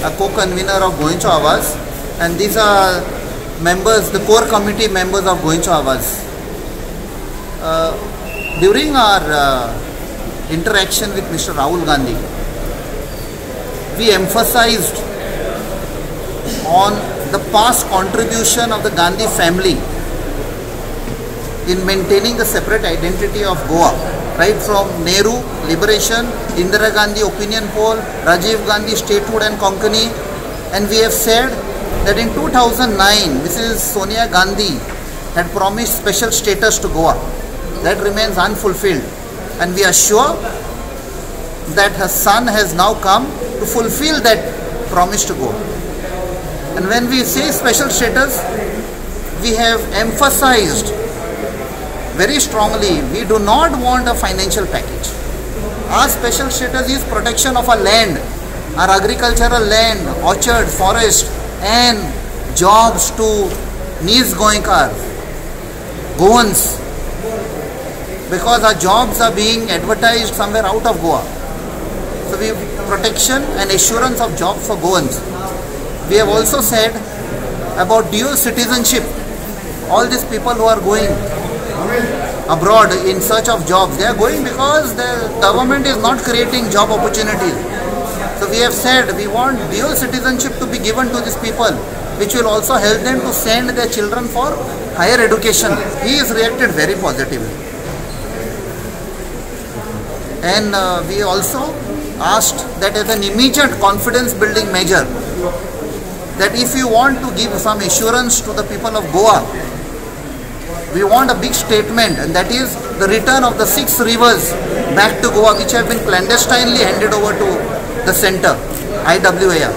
a co-convener of Goencho Awaz, and these are members, the core committee members of Goencho Awaz. During our interaction with Mr. Rahul Gandhi, we emphasized on the past contribution of the Gandhi family in maintaining the separate identity of Goa, right from Nehru, liberation, Indira Gandhi opinion poll, Rajiv Gandhi statehood and konkani, and we have said that in 2009 Mrs. Sonia Gandhi had promised special status to Goa. That remains unfulfilled, and we are sure that her son has now come to fulfill that promise to Goa. And when we say special status, we have emphasized very strongly, we do not want a financial package. Our special status is protection of our land, our agricultural land, orchard, forest, and jobs to Niz Goenkar, Goans, because our jobs are being advertised somewhere out of Goa. So we have protection and assurance of jobs for Goans. We have also said about dual citizenship. All these people who are going abroad in search of jobs, they are going because the government is not creating job opportunities. So we have said we want dual citizenship to be given to these people, which will also help them to send their children for higher education. He has reacted very positively. And we also asked that as an immediate confidence building measure, that if you want to give some assurance to the people of Goa, we want a big statement, and that is the return of the 6 rivers back to Goa, which have been clandestinely handed over to the center, IWAR.